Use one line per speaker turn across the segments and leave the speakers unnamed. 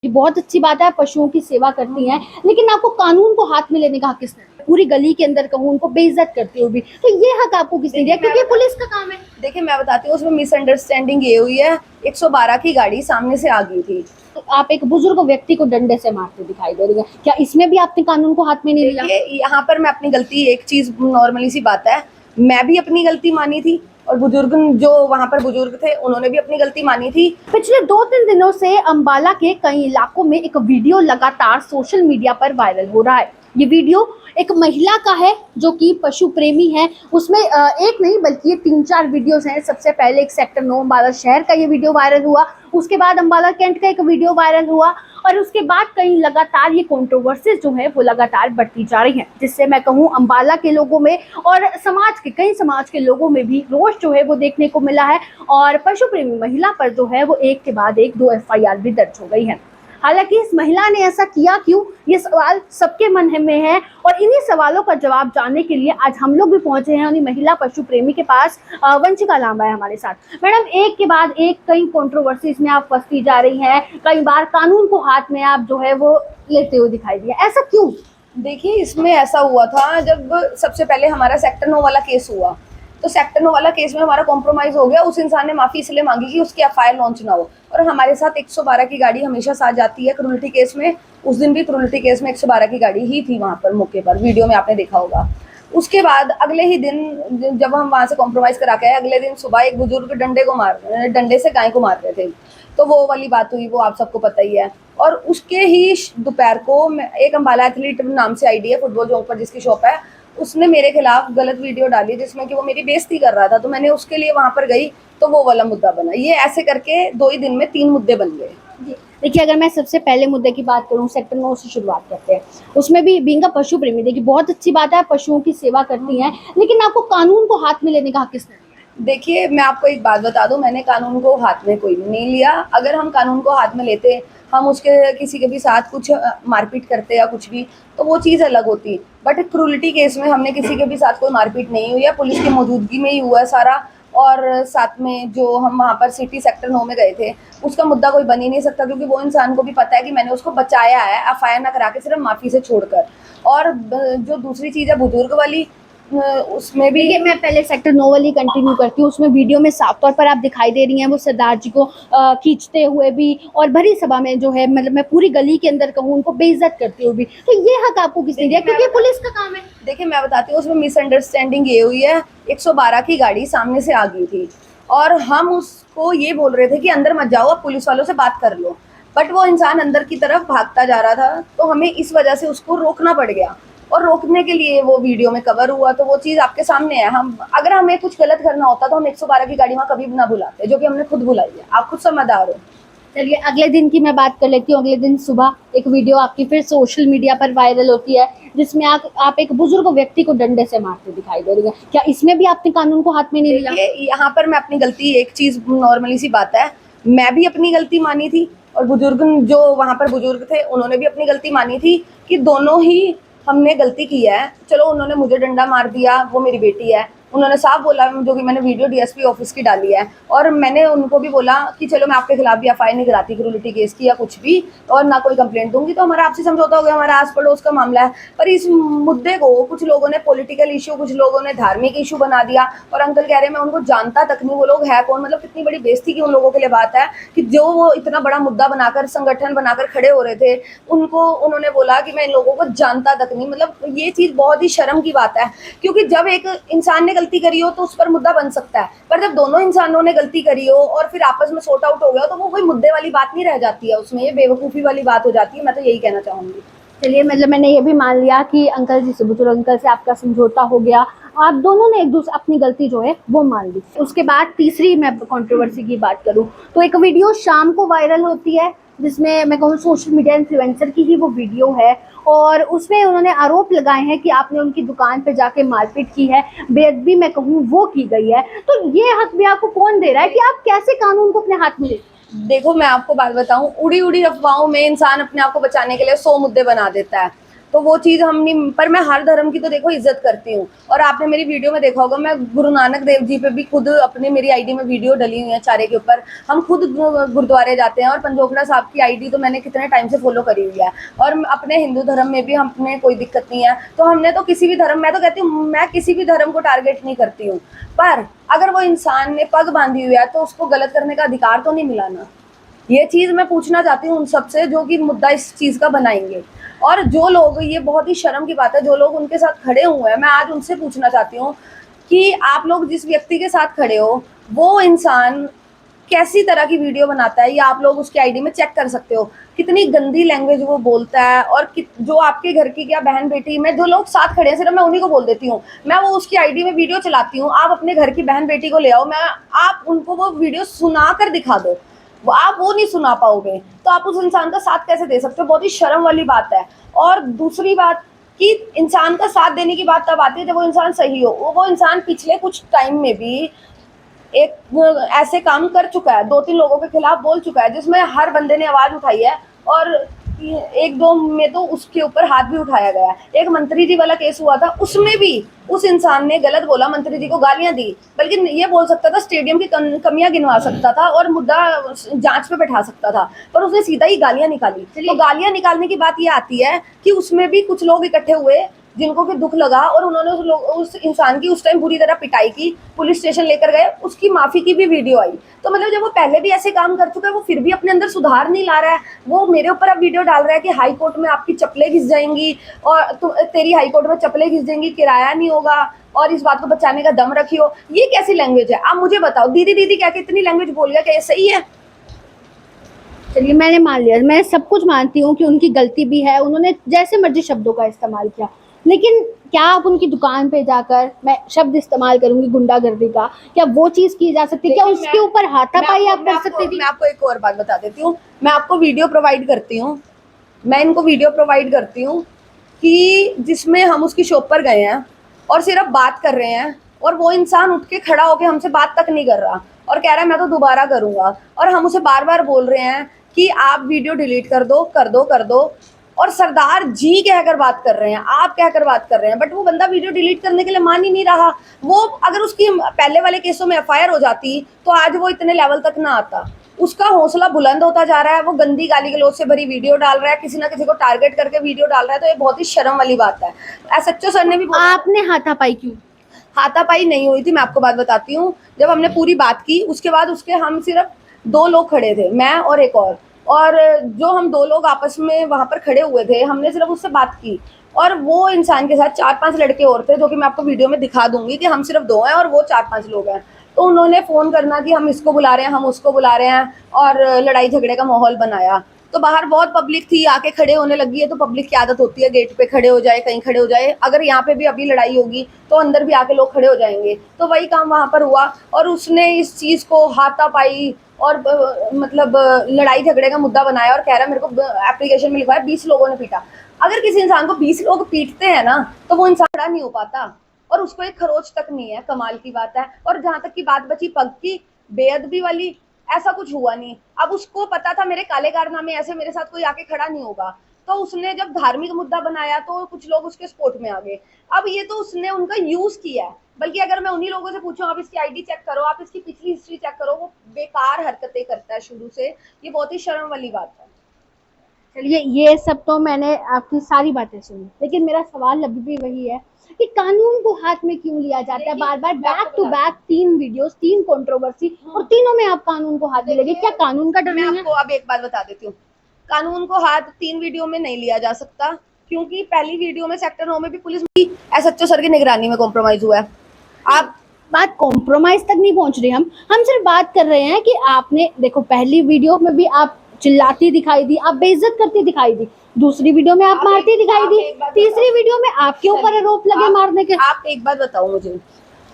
ये बहुत अच्छी बात है, पशुओं की सेवा करती हैं, लेकिन आपको कानून को हाथ में लेने का हक किसने दिया? पूरी गली के अंदर कहूँ उनको बेइज्जत करते हुए भी, तो ये हक आपको किसने दिया? क्योंकि पुलिस का काम है।
देखिए मैं बताती हूँ, उसमें मिसअंडरस्टैंडिंग ये हुई है, 112 की गाड़ी सामने से आ गई थी।
तो आप एक बुजुर्ग व्यक्ति को डंडे से मारते दिखाई दे रही है, क्या इसमें भी आपने कानून को हाथ में नहीं लिया?
देखिए यहाँ पर मैं अपनी गलती, एक चीज नॉर्मली सी बात है, मैं भी अपनी गलती मानी थी और बुजुर्ग जो वहाँ पर बुजुर्ग थे उन्होंने भी अपनी गलती मानी थी।
पिछले 2-3 दिनों से अंबाला के कई इलाकों में एक वीडियो लगातार सोशल मीडिया पर वायरल हो रहा है। ये वीडियो एक महिला का है जो कि पशु प्रेमी है। उसमें एक नहीं बल्कि ये 3-4 वीडियोस हैं। सबसे पहले एक सेक्टर 9 अंबाला शहर का ये वीडियो वायरल हुआ, उसके बाद अंबाला कैंट का एक वीडियो वायरल हुआ और उसके बाद कहीं लगातार ये कंट्रोवर्सीज जो है वो लगातार बढ़ती जा रही हैं, जिससे मैं कहूँ अंबाला के लोगों में और समाज के कई समाज के लोगों में भी रोष जो है वो देखने को मिला है और पशु प्रेमी महिला पर जो है वो एक के बाद एक 2 एफआईआर भी दर्ज हो गई है। हालांकि इस महिला ने ऐसा किया क्यों, ये सवाल सबके मन में है और इन्हीं सवालों का जवाब जानने के लिए आज हम लोग भी पहुंचे हैं उन्हीं महिला पशु प्रेमी के पास। वंशिका लांबा है हमारे साथ। मैडम, एक के बाद एक कई कंट्रोवर्सीज में आप फंसती जा रही हैं, कई बार कानून को हाथ में आप जो है वो लेते हुए दिखाई दिया, ऐसा क्यों?
देखिए इसमें ऐसा हुआ था, जब सबसे पहले हमारा सेक्टर 9 वाला केस हुआ तो सेक्टर 9 वाला केस में हमारा कॉम्प्रोमाइज हो गया। उस इंसान ने माफी इसलिए मांगी कि उसकी एफआईआर लॉन्च ना हो, और हमारे साथ 112 की गाड़ी हमेशा साथ जाती है क्रूरल्टी केस में। उस दिन भी क्रूरल्टी केस में 112 की गाड़ी ही थी वहां पर मौके पर, वीडियो में आपने देखा होगा। उसके बाद अगले ही दिन जब हम वहां से कॉम्प्रोमाइज करा के आए, अगले दिन सुबह एक बुजुर्ग डंडे से गाय को मार रहे थे, तो वो वाली बात हुई, वो आप सबको पता ही है। और उसके ही दोपहर को एक अंबाला एथलीट नाम से आईडी है फुटबॉल चौक पर जिसकी शॉप है, उसने मेरे खिलाफ गलत वीडियो डाली जिसमें कि वो मेरी बेइज्जती कर रहा था, तो मैंने उसके लिए वहां पर गई तो वो वाला मुद्दा बना। ये ऐसे करके 2 ही दिन में 3 मुद्दे बन गए।
देखिए, अगर मैं सबसे पहले मुद्दे की बात करूं, सेक्टर 9 से शुरुआत करते हैं। उसमें भी बीइंग अ पशु प्रेमी, देखिए बहुत अच्छी बात है, पशुओं की सेवा करती हैं, लेकिन आपको कानून को हाथ में लेने का हक किसने दिया?
देखिए मैं आपको एक बात बता दूं, मैंने कानून को हाथ में कोई नहीं लिया। अगर हम कानून को हाथ में लेते, हम उसके किसी के भी साथ कुछ मारपीट करते या कुछ भी, तो वो चीज़ अलग होती। बट क्रूरल्टी केस में हमने किसी के भी साथ कोई मारपीट नहीं हुई है, पुलिस की मौजूदगी में ही हुआ है सारा। और साथ में जो हम वहाँ पर सिटी सेक्टर 9 में गए थे, उसका मुद्दा कोई बन ही नहीं सकता, क्योंकि वो इंसान को भी पता है कि मैंने उसको बचाया है एफआईआर ना करा के, सिर्फ माफ़ी से छोड़कर। और जो दूसरी चीज़ है बुजुर्ग वाली, उसमें भी
देखिए, मैं पहले सेक्टर 9 वाली कंटिन्यू करती हूँ। उसमें वीडियो में साफ तौर पर आप दिखाई दे रही हैं वो सरदार जी को खींचते हुए भी और भरी सभा में जो है, मतलब मैं पूरी गली के अंदर कहूँ उनको बेइज्जत करते हुए भी, तो ये हक आपको किसने दिया? क्योंकि पुलिस का काम है।
देखिए मैं बताती हूँ, उसमें मिसअंडरस्टैंडिंग ये हुई है, 112 की गाड़ी सामने से आ गई थी और हम उसको ये बोल रहे थे कि अंदर मत जाओ, अब पुलिस वालों से बात कर लो। बट वो इंसान अंदर की तरफ भागता जा रहा था, तो हमें इस वजह से उसको रोकना पड़ गया और रोकने के लिए वो वीडियो में कवर हुआ। तो वो चीज़ आपके सामने है। हम अगर हमें कुछ गलत करना होता तो हम 112 की गाड़ी वहाँ कभी भी ना बुलाते, जो कि हमने खुद बुलाई है। आप खुद समझदार हो।
चलिए, अगले दिन की मैं बात कर लेती हूँ। अगले दिन सुबह एक वीडियो आपकी फिर सोशल मीडिया पर वायरल होती है, जिसमें आप एक बुजुर्ग व्यक्ति को डंडे से मारते दिखाई दे रही है, क्या इसमें भी आपने कानून को हाथ में नहीं लिया?
देखिए यहाँ पर मैं अपनी गलती, एक चीज़ नॉर्मली सी बात है, मैं भी अपनी गलती मानी थी और बुजुर्ग जो वहाँ पर बुजुर्ग थे उन्होंने भी अपनी गलती मानी थी कि दोनों ही हमने गलती की है। चलो उन्होंने मुझे डंडा मार दिया, वो मेरी बेटी है, उन्होंने साफ बोला, जो कि मैंने वीडियो डीएसपी ऑफिस की डाली है, और मैंने उनको भी बोला कि चलो मैं आपके खिलाफ भी एफआईआर नहीं कराती क्रूरल्टी केस की या कुछ भी, और ना कोई कंप्लेंट दूंगी, तो हमारा आपसी समझौता हो गया, हमारा आस पड़ोस का मामला है। पर इस मुद्दे को कुछ लोगों ने पॉलिटिकल इशू, कुछ लोगों ने धार्मिक इशू बना दिया। और अंकल कह रहे हैं मैं उनको जानता तक नहीं, वो लोग है कौन? मतलब कितनी बड़ी बेइज्जती की उन लोगों के लिए बात है कि जो वो इतना बड़ा मुद्दा बनाकर, संगठन बनाकर खड़े हो रहे थे, उनको उन्होंने बोला कि मैं इन लोगों को जानता तक नहीं। मतलब ये चीज़ बहुत ही शर्म की बात है, क्योंकि जब एक इंसान ने गलती करी हो तो उस पर मुद्दा बन सकता है, पर जब दोनों इंसानों ने गलती करी हो और फिर आपस में सॉर्ट आउट हो गया हो, तो वो कोई मुद्दे वाली बात नहीं रह जाती है, उसमें ये बेवकूफ़ी वाली बात हो जाती है। मैं तो यही कहना चाहूँगी।
चलिए, मतलब मैंने ये भी मान लिया कि अंकल जी से, बुजुर्ग अंकल से आपका समझौता हो गया, आप दोनों ने एक दूसरे अपनी गलती जो है वो मान ली। उसके बाद तीसरी मैं कंट्रोवर्सी की बात करूं तो एक वीडियो शाम को वायरल होती है, जिसमें मैं कहूँ सोशल मीडिया इन्फ्लुएंसर की ही वो वीडियो है और उसमें उन्होंने आरोप लगाए हैं कि आपने उनकी दुकान पे जाके मारपीट की है, बेअदबी मैं कहूँ वो की गई है। तो ये हक भी आपको कौन दे रहा है कि आप कैसे कानून को अपने हाथ में ले?
देखो मैं आपको बात बताऊं, उड़ी उड़ी अफवाहों में इंसान अपने आप को बचाने के लिए 100 मुद्दे बना देता है। तो वो चीज़ हम नहीं, पर मैं हर धर्म की तो देखो इज्जत करती हूँ। और आपने मेरी वीडियो में देखा होगा, मैं गुरु नानक देव जी पे भी खुद अपने मेरी आईडी में वीडियो डली हुई है चारे के ऊपर। हम खुद गुरुद्वारे जाते हैं, और पंजोखड़ा साहब की आईडी तो मैंने कितने टाइम से फॉलो करी हुई है। और अपने हिंदू धर्म में भी हमने कोई दिक्कत नहीं है। तो हमने तो किसी भी धर्म, मैं तो कहती हूँ मैं किसी भी धर्म को टारगेट नहीं करती हूँ, पर अगर वो इंसान ने पग बांधी हुई है तो उसको गलत करने का अधिकार तो नहीं मिला ना। ये चीज़ मैं पूछना चाहती हूँ उन सबसे जो कि मुद्दा इस चीज़ का बनाएंगे। और जो लोग, ये बहुत ही शर्म की बात है, जो लोग उनके साथ खड़े हुए हैं, मैं आज उनसे पूछना चाहती हूँ कि आप लोग जिस व्यक्ति के साथ खड़े हो, वो इंसान कैसी तरह की वीडियो बनाता है, या आप लोग उसकी आईडी में चेक कर सकते हो कितनी गंदी लैंग्वेज वो बोलता है। और जो आपके घर की क्या बहन बेटी, मैं जो लोग साथ खड़े हैं सिर्फ मैं उन्हीं को बोल देती हूँ, मैं वो उसकी आईडी में वीडियो चलाती हूँ, आप अपने घर की बहन बेटी को ले आओ, मैं आप उनको वो वीडियो सुना कर दिखा दो, आप वो नहीं सुना पाओगे, तो आप उस इंसान का साथ कैसे दे सकते हो? बहुत ही शर्म वाली बात है। और दूसरी बात कि इंसान का साथ देने की बात तब आती है जब वो इंसान सही हो। वो इंसान पिछले कुछ टाइम में भी एक ऐसे काम कर चुका है, 2-3 लोगों के खिलाफ बोल चुका है, जिसमें हर बंदे ने आवाज़ उठाई है, और 1-2 में तो उसके ऊपर हाथ भी उठाया गया। एक मंत्री जी वाला केस हुआ था, उसमें भी उस इंसान ने गलत बोला, मंत्री जी को गालियां दी, बल्कि ये बोल सकता था, स्टेडियम की कमियां गिनवा सकता था और मुद्दा जांच पे बैठा सकता था, पर उसने सीधा ही गालियां निकाली। तो गालियां निकालने की बात ये आती है कि उसमें भी कुछ लोग इकट्ठे हुए जिनको कि दुख लगा, और उन्होंने उस इंसान की उस टाइम बुरी तरह पिटाई की, पुलिस स्टेशन लेकर गए, उसकी माफ़ी की भी वीडियो आई। तो मतलब जब वो पहले भी ऐसे काम कर चुका है, वो फिर भी अपने अंदर सुधार नहीं ला रहा है। वो मेरे ऊपर अब वीडियो डाल रहा है कि हाई कोर्ट में आपकी चप्पलें घिस जाएंगी, और तेरी हाई कोर्ट में चप्पलें घिस जाएंगी, किराया नहीं होगा, और इस बात को बचाने का दम रखियो। ये कैसी लैंग्वेज है? आप मुझे बताओ, दीदी दीदी क्या इतनी लैंग्वेज बोल गया, क्या ये सही है?
चलिए, मैंने मान लिया, मैं सब कुछ मानती हूँ कि उनकी गलती भी है, उन्होंने जैसे मर्जी शब्दों का इस्तेमाल किया, लेकिन क्या आप उनकी दुकान पे जाकर, मैं शब्द इस्तेमाल करूंगी गुंडागर्दी का, क्या वो चीज की जा सकती है? क्या उसके ऊपर हाथापाई आप कर सकते थे?
मैं आपको एक और बात बता देती हूँ, मैं आपको वीडियो प्रोवाइड करती हूँ, मैं इनको वीडियो प्रोवाइड करती हूँ कि जिसमें हम उसकी शॉप पर गए हैं और सिर्फ बात कर रहे हैं, और वो इंसान उठ के खड़ा होकर हमसे बात तक नहीं कर रहा और कह रहा है मैं तो दोबारा करूँगा, और हम उसे बार बार बोल रहे हैं कि आप वीडियो डिलीट कर दो कर दो कर दो, और सरदार जी कहकर बात कर रहे हैं, आप कहकर बात कर रहे हैं, बट वो बंदा वीडियो डिलीट करने के लिए मान ही नहीं रहा। वो अगर उसकी पहले वाले केसों में एफआईआर हो जाती तो आज वो इतने लेवल तक ना आता। उसका हौसला बुलंद होता जा रहा है, वो गंदी गाली गलौज से भरी वीडियो डाल रहा है, किसी ना किसी को टारगेट करके वीडियो डाल रहा है, तो ये बहुत ही शर्म वाली बात है। एसएचओ सर ने भी
आपने हाथापाई क्यों?
हाथापाई नहीं हुई थी, मैं आपको बात बताती हूँ। जब हमने पूरी बात की उसके बाद उसके हम सिर्फ 2 लोग खड़े थे, मैं और एक और जो हम 2 लोग आपस में वहाँ पर खड़े हुए थे, हमने सिर्फ उससे बात की, और वो इंसान के साथ 4-5 लड़के और थे, जो कि मैं आपको वीडियो में दिखा दूंगी कि हम सिर्फ 2 हैं और वो 4-5 लोग हैं। तो उन्होंने फ़ोन करना कि हम इसको बुला रहे हैं, हम उसको बुला रहे हैं, और लड़ाई झगड़े का माहौल बनाया। तो बाहर बहुत पब्लिक थी, आके खड़े होने लगी है, तो पब्लिक की आदत होती है गेट पे खड़े हो जाए, कहीं खड़े हो जाए। अगर यहाँ पे भी अभी लड़ाई होगी तो अंदर भी आके लोग खड़े हो जाएंगे, तो वही काम वहाँ पर हुआ, और उसने इस चीज़ को हाथापाई और मतलब लड़ाई झगड़े का मुद्दा बनाया, और कह रहा है मेरे को एप्लीकेशन में लिखा है 20 लोगों ने पीटा। अगर किसी इंसान को 20 लोग पीटते हैं ना, तो वो इंसान खड़ा नहीं हो पाता, और उसको एक खरोच तक नहीं है, कमाल की बात है। और जहाँ तक की बात बची पग की, बेअदबी वाली, ऐसा कुछ हुआ नहीं। अब उसको पता था मेरे काले कारनामे ऐसे मेरे साथ कोई आके खड़ा नहीं होगा, तो उसने जब धार्मिक मुद्दा बनाया तो कुछ लोग उसके सपोर्ट में आ गए। अब ये तो उसने उनका यूज किया है, बल्कि अगर मैं उन्हीं लोगों से पूछूं आप इसकी आईडी चेक करो, आप इसकी पिछली हिस्ट्री चेक करो, वो बेकार हरकतें करता है शुरू से। ये बहुत ही शर्म वाली बात है।
चलिए, ये सब तो मैंने आपकी सारी बातें सुनी, लेकिन मेरा सवाल अभी भी वही है कि कानून को हाथ में क्यों लिया जाता है बार बार? Back to back 3 videos, 3 controversy, और तीनों में आप कानून को हाथ में लेंगे। क्या कानून का डर
मैं
नहीं है?
आपको अब एक बात बता देती हूँ, कानून को हाथ 3 वीडियो में नहीं लिया जा सकता, क्योंकि पहली वीडियो में सेक्टर 9 में भी पुलिस एसएचओ सर की निगरानी में कॉम्प्रोमाइज हुआ है। आप
बात कॉम्प्रोमाइज तक नहीं पहुंच रही, हम सिर्फ बात कर रहे हैं कि आपने देखो, पहली वीडियो में भी आप चिल्लाती दिखाई दी, आप बेइज्जत करती दिखाई दी, दूसरी वीडियो में आप मारती दिखाई दी, तीसरी वीडियो में आपके ऊपर आरोप लगे मारने के।
आप एक बात बताओ मुझे,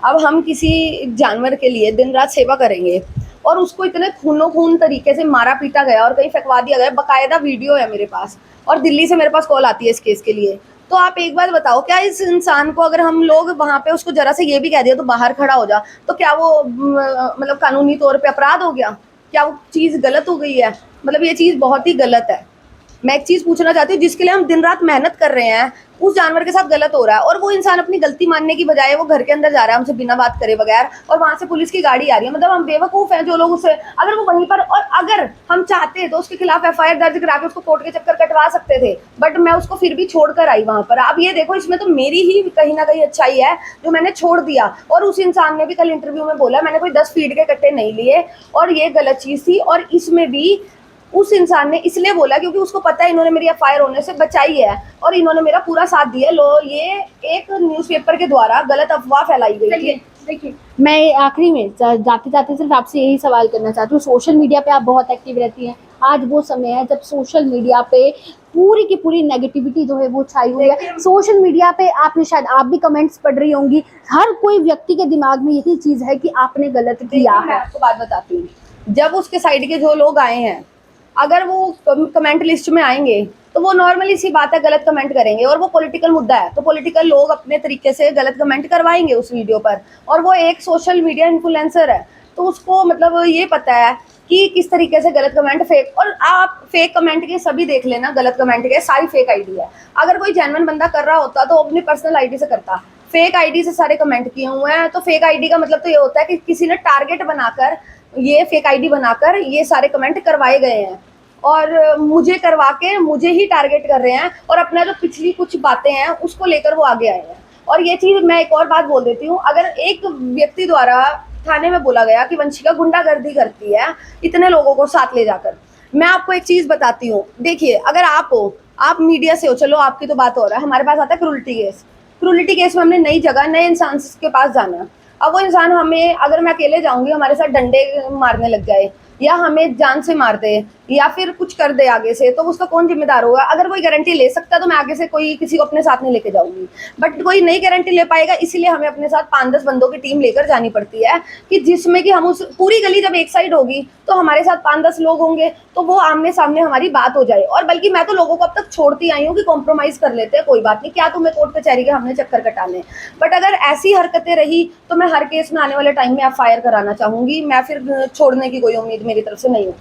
अब हम किसी जानवर के लिए दिन रात सेवा करेंगे और उसको इतने खूनो खून तरीके से मारा पीटा गया और कहीं फेंकवा दिया गया, बकायदा वीडियो है मेरे पास, और दिल्ली से मेरे पास कॉल आती है इस केस के लिए। तो आप एक बात बताओ, क्या इस इंसान को अगर हम लोग वहाँ पे उसको जरा से ये भी कह दिया तो बाहर खड़ा हो जा, तो क्या वो मतलब कानूनी तौर पे अपराध हो गया? क्या वो चीज़ गलत हो गई है? मतलब ये चीज़ बहुत ही गलत है। मैं एक चीज पूछना चाहती हूँ, जिसके लिए हम दिन रात मेहनत कर रहे हैं, उस जानवर के साथ गलत हो रहा है और वो इंसान अपनी गलती मानने की बजाय वो घर के अंदर जा रहा है हमसे बिना बात करे बगैर, और वहां से पुलिस की गाड़ी आ रही है। मतलब हम बेवकूफ हैं जो लोग उसे, अगर वो वहीं पर, और अगर हम चाहते तो उसके खिलाफ FIR दर्ज करा के उसको कोर्ट के चक्कर कटवा सकते थे, बट मैं उसको फिर भी छोड़कर आई वहां पर। अब ये देखो, इसमें तो मेरी ही कहीं ना कहीं अच्छाई है जो मैंने छोड़ दिया। और उस इंसान ने भी कल इंटरव्यू में बोला मैंने कोई 10 फीड के कट्टे नहीं लिए और ये गलत चीज थी। और इसमें भी उस इंसान ने इसलिए बोला क्योंकि उसको पता है इन्होंने मेरी FIR होने से बचाई है और इन्होंने मेरा पूरा साथ दिया। लो, ये एक न्यूज़पेपर के द्वारा गलत अफवाह फैलाई गई थी।
देखिए, मैं आखिरी में जाते जाते सिर्फ आपसे यही सवाल करना चाहती हूँ, सोशल मीडिया पे आप बहुत एक्टिव रहती हैं, आज वो समय है जब सोशल मीडिया पे पूरी की पूरी नेगेटिविटी जो है वो छाई हुई है। सोशल मीडिया पे आपने, शायद आप भी कमेंट्स पढ़ रही होंगी, हर कोई व्यक्ति के दिमाग में यही चीज है कि आपने गलत किया
मैं
है।
आपको बात बताती हूँ, जब उसके साइड के जो लोग आए हैं, अगर वो कमेंट लिस्ट में आएंगे तो वो नॉर्मली सी बात है गलत कमेंट करेंगे, और वो पॉलिटिकल मुद्दा है तो पॉलिटिकल लोग अपने तरीके से गलत कमेंट करवाएंगे उस वीडियो पर। और वो एक सोशल मीडिया इन्फ्लुएंसर है तो उसको मतलब ये पता है कि किस तरीके से गलत कमेंट फेक, और आप फेक कमेंट के सभी देख लेना, गलत कमेंट के सारी फेक आईडी है। अगर कोई जेन्युइन बंदा कर रहा होता तो अपनी पर्सनल आईडी से करता, फेक आईडी से सारे कमेंट किए हुए हैं। तो फेक आईडी का मतलब तो ये होता है कि किसी ने टारगेट बनाकर, ये फेक आईडी बनाकर ये सारे कमेंट करवाए गए हैं और मुझे करवा के मुझे ही टारगेट कर रहे हैं और अपना जो पिछली कुछ बातें हैं उसको लेकर वो आगे आए हैं। और ये चीज मैं एक और बात बोल देती हूँ, अगर एक व्यक्ति द्वारा थाने में बोला गया कि वंशिका गुंडागर्दी करती है इतने लोगों को साथ ले जाकर, मैं आपको एक चीज बताती हूँ। देखिए, अगर आप हो, आप मीडिया से हो, चलो आपकी तो बात हो रहा है, हमारे पास आता है क्रूरल्टी केस। क्रूरल्टी केस में हमने नई जगह नए इंसान के पास जाना है। अब वो इंसान हमें, अगर मैं अकेले जाऊंगी, हमारे साथ डंडे मारने लग जाए या हमें जान से मार दे या फिर कुछ कर दे आगे से, तो उसका कौन जिम्मेदार होगा? अगर कोई गारंटी ले सकता तो मैं आगे से कोई किसी को अपने साथ नहीं लेके जाऊंगी, बट कोई नहीं गारंटी ले पाएगा, इसीलिए हमें अपने साथ 5-10 बंदों की टीम लेकर जानी पड़ती है कि जिसमें कि हम उस पूरी गली जब एक साइड होगी तो हमारे साथ 5-10 लोग होंगे तो वो आमने सामने हमारी बात हो जाए। और बल्कि मैं तो लोगों को अब तक छोड़ती आई हूँ कि कॉम्प्रोमाइज कर लेते हैं, कोई बात नहीं, क्या तुम्हें कोर्ट कचहरी के हमने चक्कर कटाने। बट अगर ऐसी हरकतें रही तो मैं हर केस में आने वाले टाइम में FIR कराना चाहूंगी। मैं फिर छोड़ने की कोई उम्मीद मेरी तरफ से नहीं हो।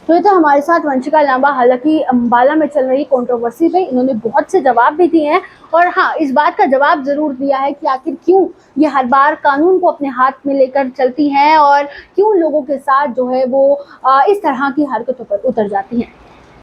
तो ये तो हमारे साथ वंशिका लांबा, हालांकि अम्बाला में चल रही कंट्रोवर्सी पे इन्होंने बहुत से जवाब भी दिए हैं और हाँ, इस बात का जवाब जरूर दिया है कि आखिर क्यों ये हर बार कानून को अपने हाथ में लेकर चलती हैं और क्यों लोगों के साथ जो है वो इस तरह की हरकतों पर उतर जाती हैं।